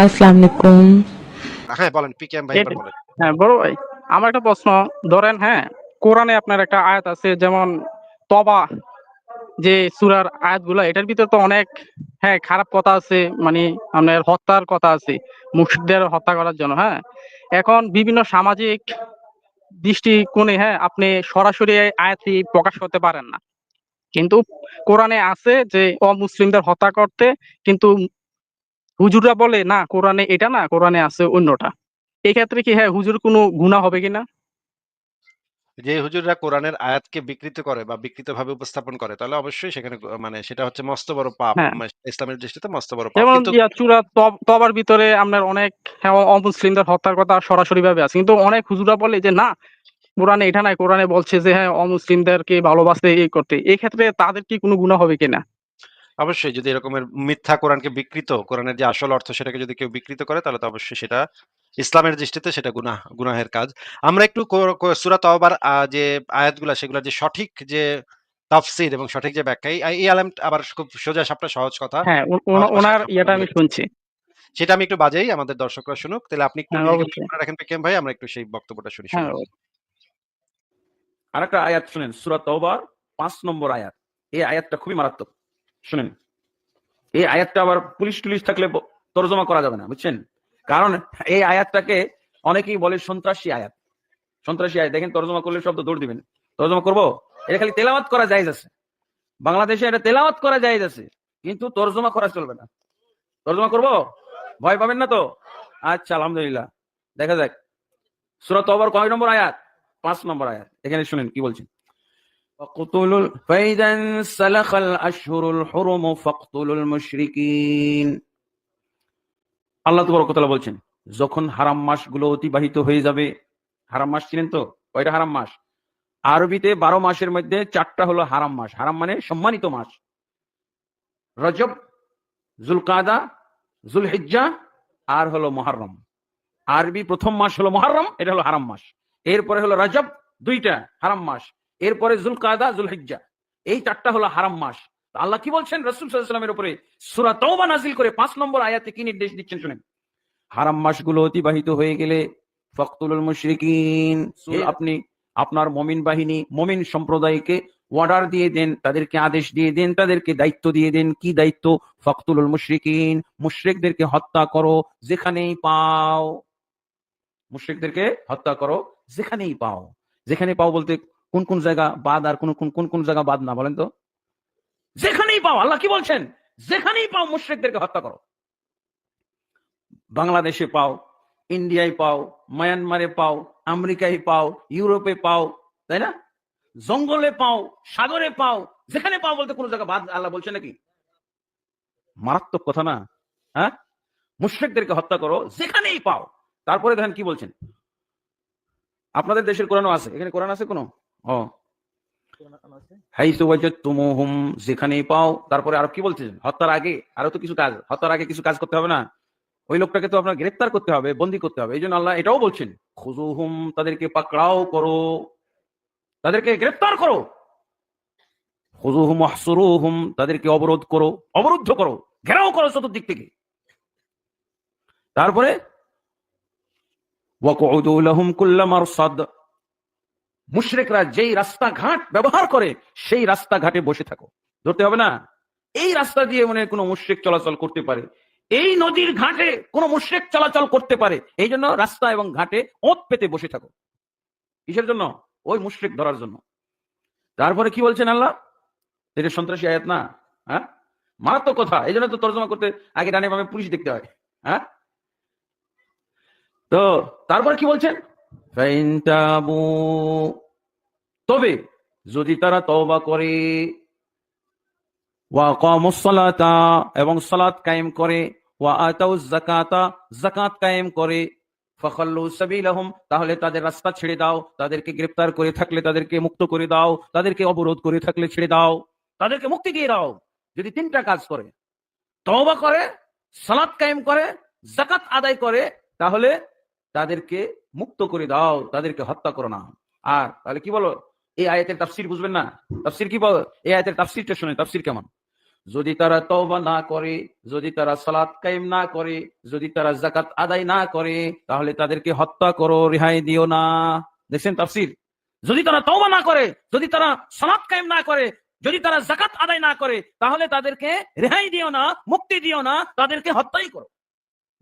আসসালামু আলাইকুম। হ্যাঁ, বলেন পিকেএম ভাই এবার এটা বলেন। হ্যাঁ, বড় ভাই, আমার একটা প্রশ্ন। ধরেন, হ্যাঁ, কোরআনে আপনার একটা আয়াত আছে, যেমন তবা, যে সূরার আয়াতগুলা, এটার ভিতরে তো অনেক, হ্যাঁ, খারাপ কথা আছে, মানে আপনার হত্যার কথা আছে, মুশরিকদের হত্যা করার জন্য। হ্যাঁ, এখন বিভিন্ন সামাজিক দৃষ্টিকোণে, হ্যাঁ, আপনি সরাসরি এই আয়াতটি প্রকাশ করতে পারেন না, কিন্তু কোরআনে আছে যে অমুসলিমদের হত্যা করতে, কিন্তু হুজুররা বলে না, কোরআনে এটা না, কোরআনে আছে অন্যটা। এই ক্ষেত্রে কি, হ্যাঁ, হুজুর কোনো গুনাহ হবে কিনা? যে হুজুররা কোরআনের আয়াতকে বিকৃত করে বা বিকৃতভাবে উপস্থাপন করে তাহলে অবশ্যই সেখানে মানে সেটা হচ্ছে মস্ত বড় পাপ। হ্যাঁ, ইসলামের দৃষ্টিতে মস্ত বড় পাপ। যেমন কিন্তু চূড়া তবার ভিতরে আপনার অনেক, হ্যাঁ, অমুসলিমদের হত্যার কথা সরাসরি ভাবে আছে, কিন্তু অনেক হুজুরা বলে যে না, কোরআনে এটা নাই, কোরআনে বলছে যে হ্যাঁ, অমুসলিমদেরকে ভালোবাসতে, এই করতে। এই ক্ষেত্রে তাদের কি কোনো গুনাহ হবে কিনা? অবশ্যই যদি এরকমের মিথ্যা কোরআনকে বিকৃত, কোরআনের যে আসল অর্থ সেটাকে যদি কেউ বিকৃত করে তাহলে তো অবশ্যই সেটা ইসলামের দৃষ্টিতে সেটা গুনাহের কাজ। আমরা একটু সূরা তওবার যে আয়াতগুলা সেগুলার যে সঠিক যে তাফসীর এবং সঠিক যে ব্যাখ্যা এই আলেম আবার খুব সোজা সাপটা সহজ কথা, হ্যাঁ, সহজ ভাষায় ওনার সব ইয়েটা কথাগুলো আমি বুঝাতে শুনছি। সেটা আমি একটু বাজাই আমাদের দর্শকরা শুনুক। তাহলে আপনি একটু হ্যাঁ, নিজেকে মিউট অবশ্যই। করে রাখেন পিকেএম ভাই, আমরা একটু সেই বক্তব্যটা শুনি। হ্যাঁ, শুনুন। আরেকটা আয়াত শুনেন, সূরা তওবার ৫ নম্বর আয়াত। এই আয়াতটা খুবই মারাত্মক। শুনেন, এই আয়াতটা আবার পুলিশ থাকলে তর্জমা করা যাবে না, বুঝছেন? কারণ এই আয়াতটাকে অনেকেই বলে সন্ত্রাসী আয়াত। সন্ত্রাসী আয়াত, দেখেন তর্জমা করলে শব্দ দৌড় দিবেন। তর্জমা করব? এটা খালি তেলাওয়াত করা জায়েজ আছে। বাংলাদেশে এটা তেলাওয়াত করা জায়েজ আছে, কিন্তু তর্জমা করা চলবে না। তর্জমা করব? ভয় পাবেন না তো? আচ্ছা, আলহামদুলিল্লাহ। দেখা যাক সূরা তওবার কয় নম্বর আয়াত? ৫ নম্বর আয়াত। এখানে শুনেন কি বলছেন। فإذا انسلخ الأشهر الحرم فاقتلوا المشركين। আল্লাহ তাবারক ওয়া তাআলা বলছেন, যখন হারাম মাসগুলো অতিবাহিত হয়ে যাবে। হারাম মাস চিনেন তো? কয়টা হারাম মাস? আরবিতে ১২ মাসের মধ্যে ৪টা হলো হারাম মাস। হারাম মানে সম্মানিত মাস। রজব, যুলকাদা, যুলহিজ্জা আর হলো মুহররম। আরবি প্রথম মাস হলো মুহররম, এটা হলো হারাম মাস। এরপরে হলো রজব, ২টা হারাম মাস। এরপরে যুলকাদা, যুলহিজ্জা, এই ৪টা হলো হারাম মাস। আল্লাহ কি বলছেন রাসূল সাল্লাল্লাহু আলাইহি ওয়াসাল্লামের উপরে সূরা তাওবা নাযিল করে ৫ নম্বর আয়াতে কি নির্দেশ দিচ্ছেন শুনেন। হারাম মাসগুলো অতিবাহিত হয়ে গেলে ফাকতুলুল মুশরিকিন, আপনি আপনার মুমিন বাহিনী, মুমিন সম্প্রদায়কে অর্ডার দিয়ে দেন, তাদেরকে আদেশ দিয়ে দেন, তাদেরকে দায়িত্ব দিয়ে দেন। কি দায়িত্ব? ফাকতুলুল মুশরিকিন, মুশরিকদেরকে হত্যা করো যেখানেই পাও। মুশরিকদেরকে হত্যা করো যেখানেই পাও। যেখানে পাও বলতে কোন কোন জায়গা বাদ, আর কোন কোন জায়গা বাদ না, বলেন তো? যেখানেই পাও। আল্লাহ কি বলছেন? যেখানেই পাও মুশরিকদেরকে হত্যা করো। বাংলাদেশে পাও, ইন্ডিয়ায় পাও, মায়ানমারে পাও, আমেরিকায় পাও, ইউরোপে পাও, তাই না? জঙ্গলে পাও, সাগরে পাও, যেখানে পাও বলতে কোন জায়গা বাদ আল্লাহ বলছে নাকি? মারাত্মক কথা না? হ্যাঁ, মুশরিকদেরকে হত্যা করো যেখানেই পাও। তারপরে দেখেন কি বলছেন। আপনাদের দেশের কোরআনও আছে, এখানে কোরআন আছে কোন? ও, হাইসু ওয়াজাদতুমুহুম, যেখানেই পাও। তারপরে আর কি বলছেন? হত্যার আগে আরো তো কিছু কাজ, হত্যার আগে কিছু কাজ করতে হবে না? ওই লোকটাকে তো আপনার গ্রেফতার করতে হবে, বন্দী করতে হবে। এই জন্য আল্লাহ এটাও বলছেন, খুযুহুম, তাদেরকে পাকড়াও করো, তাদেরকে গ্রেফতার করো। খুযুহুম ওয়াহসুরুহুম, তাদেরকে অবরোধ করো, অবরুদ্ধ করো, ঘেরাও করো চতুর্দিক থেকে। তারপরে ওয়াকউদু লাহুম কুল্লা মারসাদ, মুশরিকরা যেই রাস্তাঘাট ব্যবহার করে সেই রাস্তাঘাটে বসে থাকো। ধরতে হবে না এই রাস্তা দিয়ে মনে কোনো মুশরিক চলাচল করতে পারে, এই নদীর ঘাটে কোনো মুশরিক চলাচল করতে পারে, এই জন্য রাস্তা এবং ঘাটে ওঁত পেতে বসে থাকো। কিসের জন্য? ওই মুশরিক ধরার জন্য। তারপরে কি বলছেন আল্লাহ? এটা সন্ত্রাসী আয়াত না? হ্যাঁ, মারাত্মক কথা। এই জন্য তো তর্জমা করতে আগে ডানে বামে পুলিশ দেখতে হয়। হ্যাঁ, তো তারপর কি বলছেন? ফাইন তাবু, তবে যদি তারা তওবা করে, ওয়া আকামুস সালাতা, এবং সালাত কায়েম করে, ওয়া আতাউজ যাকাতা, যাকাত কায়েম করে, ফাখাল্লু সাবিলাহুম, তাহলে তাদের রাস্তা ছেড়ে দাও। তাদেরকে গ্রেফতার করে থাকলে তাদেরকে মুক্ত করে দাও, তাদেরকে অবরোধ করে থাকলে ছেড়ে দাও, তাদেরকে মুক্তি দিয়ে দাও। যদি ৩টা কাজ করে, তওবা করে, সালাত কায়েম করে, যাকাত আদায় করে, তাহলে তাদেরকে মুক্ত করে দাও, তাদেরকে হত্যা করো না। আর তাহলে কি বলো? এই আয়াতের তাফসীর বুঝবেন না? তাফসীর কি বল? এই আয়াতের তাফসীরটা শুনে, তাফসীর কেমন? যদি তারা তওবা না করে, যদি তারা সালাত কায়েম না করে, যদি তারা যাকাত আদায় না করে, তাহলে তাদেরকে হত্যা করো, রেহাই দিও না। দেখছেন তাফসীর? যদি তারা তওবা না করে, যদি তারা সালাত কায়েম না করে, যদি তারা যাকাত আদায় না করে, তাহলে তাদেরকে রেহাই দিও না, মুক্তি দিও না, তাদেরকে হত্যাই করো।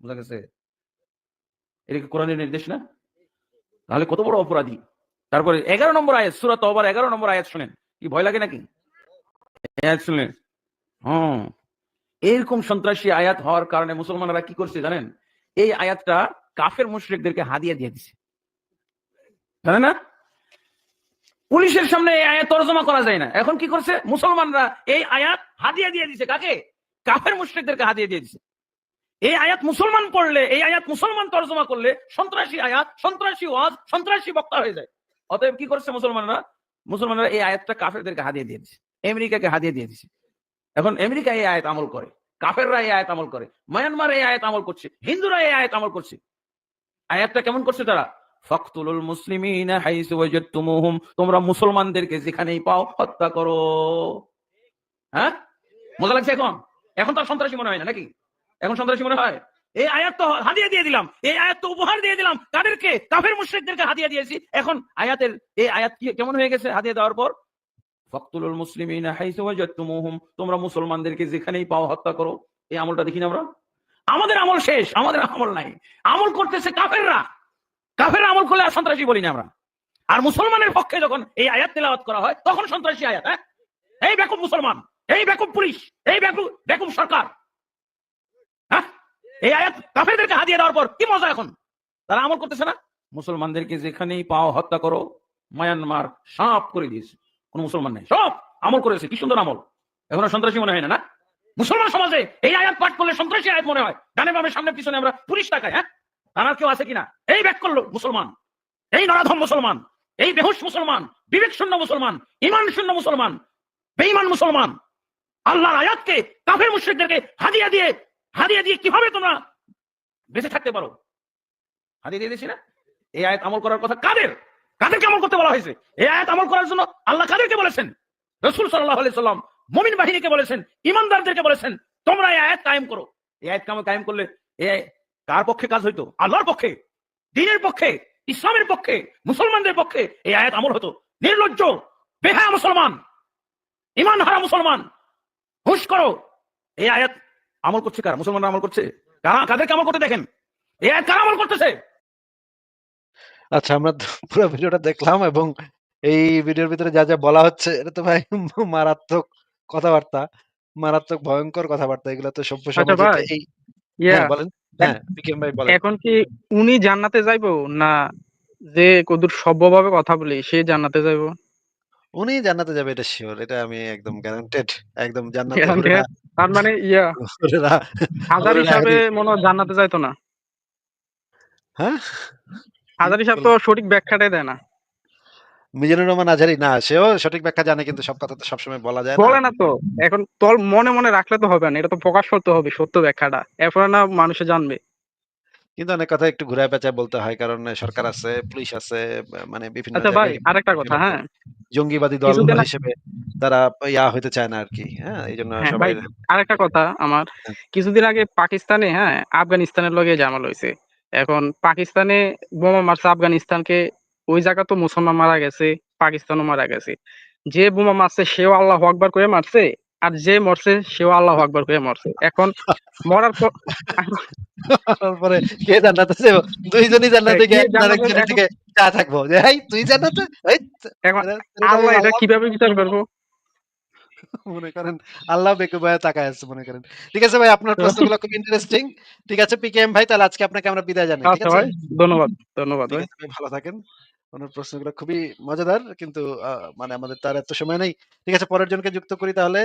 বুঝা গেছে? এটা কি কোরআনের নির্দেশ না? তাহলে কত বড় অপরাধী। তারপরে 11 নম্বর আয়াত, সূরা তওবার 11 নম্বর আয়াত শুনেন। কি ভয় লাগে নাকি? আয়াত শুনলেন? হুম। এরকম সন্ত্রাসী আয়াত হওয়ার কারণে মুসলমানরা কি করছে জানেন? এই আয়াতটা কাফের মুশরিকদেরকে হাদিয়া দিয়ে দিছে। জানেন না? পুলিশের সামনে এই আয়াত তরজমা করা যায় না। এখন কি করছে? মুসলমানরা এই আয়াত হাদিয়া দিয়ে দিছে কাকে? কাফের মুশরিকদেরকে হাদিয়া দিয়ে দিছে। এই আয়াত মুসলমান পড়লে, এই আয়াত মুসলমান তরজমা করলে সন্ত্রাসী আয়াত, সন্ত্রাসী ওয়াজ, সন্ত্রাসী বক্তা হয়ে যায়। অতএব কি করছে মুসলমানরা? মুসলমানরা এই আয়াতটা কাফেরদেরকে হাদিয়া দিয়ে দিছে, আমেরিকাকে হাদিয়া দিয়ে দিছে। এখন আমেরিকা এই আয়াত আমল করে, কাফেররা এই আয়াত আমল করে, মায়ানমার এই আয়াত আমল করছে, হিন্দুরা এই আয়াত আমল করছে। আয়াতটা কেমন করছে তারা? ফাকতুলুল মুসলিমিনা হাইসু ওয়াজাদতুমুহুম, তোমরা মুসলমানদেরকে যেখানেই পাও হত্যা করো। হ্যাঁ, মজা লাগছে এখন? এখন তো আর সন্ত্রাসী মনে হয় না নাকি? এখন সন্ত্রাসী মনে হয়? এই আয়াত তো হাদিয়া দিয়ে দিলাম, এই আয়াত তো উপহার দিয়ে দিলাম কাদেরকে? কাফের মুশরিকদেরকে হাদিয়া দিয়েছি। এখন আয়াতের এই আয়াত কেমন হয়ে গেছে হাদিয়া দেওয়ার পর? ফাকতুলুল মুসলিমিনা হাইসু ওয়াজাদতুমুহুম, তোমরা মুসলমানদেরকে যেখানেই পাও হত্যা করো। এই আমলটা দেখি না আমরা? আমাদের আমল শেষ, আমাদের আমল নাই। আমল করতেছে কাফেররা। কাফেররা আমল করলে আর সন্ত্রাসী বলি না আমরা। আর মুসলমানের পক্ষে যখন এই আয়াত তেলাওয়াত করা হয় তখন সন্ত্রাসী আয়াত। হ্যাঁ, এই বেকুব মুসলমান, এই বেকুব পুলিশ, এই বেকুব সরকার। হ্যাঁ, এই আয়াত কাফেরদেরকে হাদিয়া দেওয়ার পর কি মজা এখন? তারা আমল করতেছে না? মুসলমানদেরকে যেখানেই পাও হত্যা করো। মায়ানমার সাফ করে দিয়েছে, কোন মুসলমান নেই, সব আমল করেছে। কি সুন্দর আমল! এখন আর সন্ত্রাসী মনে হয় না, না? মুসলমান সমাজে এই আয়াত পাঠ করলে সন্ত্রাসী আয়াত মনে হয়। ডানে বামে সামনে পিছনে আমরা পুলিশ তাকাই। হ্যাঁ, আমার কেউ আছে কিনা? এই ব্যাক করলো মুসলমান, এই নরাধম মুসলমান, এই বেহুশ মুসলমান, বিবেক শূন্য মুসলমান, ঈমান শূন্য মুসলমান, বেঈমান মুসলমান। আল্লাহর আয়াতকে কাফের মুশরিকদেরকে হাদিয়া দিয়ে কিভাবে তোমরা বেঁচে থাকতে পারো? হাদিয়া দিয়ে দিয়েছি না? এই আয়াত আমল করার কথা কাদেরকে আমল করতে বলা হয়েছে? এই আয়াত আমল করার জন্য আল্লাহ কাদেরকে বলেছেন? রাসূল সাল্লাল্লাহু আলাইহি সাল্লাম মুমিন বাহিনীকে বলেছেন, ঈমানদারদেরকে বলেছেন, তোমরা এই আয়াত কায়েম করো। এই আয়াত কায়েম করলে কার পক্ষে কাজ হইতো? আল্লাহর পক্ষে, দ্বীনের পক্ষে, ইসলামের পক্ষে, মুসলমানদের পক্ষে এই আয়াত আমল হতো। নির্লজ্জ বেহায়া মুসলমান, ঈমান হারা মুসলমান, হুঁশ করো। এই আয়াত আমল করছে কারা? মুসলমানরা আমল করছে। কাদেরকে আমল করতে দেখেন? এই আয়াত কারা আমল করতেছে? আচ্ছা, আমরা তো পুরো ভিডিওটা দেখলাম এবং এই ভিডিওর ভিতরে যা, যা বলা হচ্ছে এটা তো ভাই মারাত্মক কথাবার্তা, মারাত্মক ভয়ংকর কথাবার্তা। এগুলা তো সভ্য আচ্ছা সমাজে তো ভাই, এই ইয়া হ্যাঁ, বলেন। হ্যাঁ, বিকিরম ভাই বলেন। এখন কি উনি জান্নাতে যাইবো, না যে কদুর সভ্যভাবে কথা বলি সে জান্নাতে যাইবো? উনি জান্নাতে যাবে এটা সিউর। এটা আমি একদম গ্যারান্টেড। একদম জান্নাতে হুরেরা গ্যারান্টেড? তার মানে হুরেরা হাজার হুরেরা হিসাবে হেরি মনে হয় জান্নাতে যাইতো না। হ্যাঁ? কি হাজার হিসাব তো বললেন? সঠিক ব্যাখ্যাটাই দেয় না। মিজানুর রহমান আজহারি না, সেও সঠিক ব্যাখ্যা জানে কিন্তু সব কথা তো সবসময় বলা যায় না। বলে না তো। এখন তোর মনে মনে রাখলে তো হবে না, এটা তো প্রকাশ করতে হবে সত্য ব্যাখ্যাটা, এরপরে না মানুষে জানবে। কিন্তু অনেক কথা একটু ঘুরায় পেঁচায় বলতে হয় কারণ সরকার আছে, পুলিশ আছে, মানে বিভিন্ন আচ্ছা ভাই, জায়গায় আরেকটা কথা, এরকম হ্যাঁ, জঙ্গিবাদী দল কিছুদিন হিসেবে তারা হইতে চায় না আরকি। হ্যাঁ? এইজন্য হ্যাঁ সবাই ভাই, আরেকটা কথা আমার, হ্যাঁ, কিছুদিন আগে পাকিস্তানে, হ্যাঁ, আফগানিস্তানের লগে জামাল হয়েছে। এখন পাকিস্তানে বোমা মারছে আফগানিস্তানকে, ওই জায়গা তো মুসলমান মারা গেছে, পাকিস্তানও মারা গেছে। যে বোমা মারছে সেও আল্লাহু আকবার করে মারছে, আর যে মরছে সেও আল্লাহু আকবার করে মরছে। এখন মরার পর তারপরে কে জান্নাতে যাবো? ২ জনই জান্নাতে কে গিয়ে একজন জান্নাতে, আরেকজনের এখন দিকে চা থাকবো যে, "এই তুই জান্নাতে? এইত এখন এরা তো আল্লাহ এটা আল্লাহ" কিভাবে বিচার করবো? মনে করেন আল্লাহ বেকুব হয়ে তাকায় আছে মনে করেন। ঠিক আছে ভাই, আপনার প্রশ্নগুলো খুব ইন্টারেস্টিং। ঠিক আছে পিকেএম ভাই, তাহলে আজকে আপনাকে আমরা বিদায় জানাই। ঠিক আচ্ছা আছে? ভাই, ধন্যবাদ, ধন্যবাদ ঠিক ভাই। আছে ভাই, ভালো থাকেন। আপনার প্রশ্নগুলো খুবই মজাদার কিন্তু মানে আমাদের তো আর এত সময় নেই। ঠিক আছে, পরের জনকে যুক্ত করি তাহলে।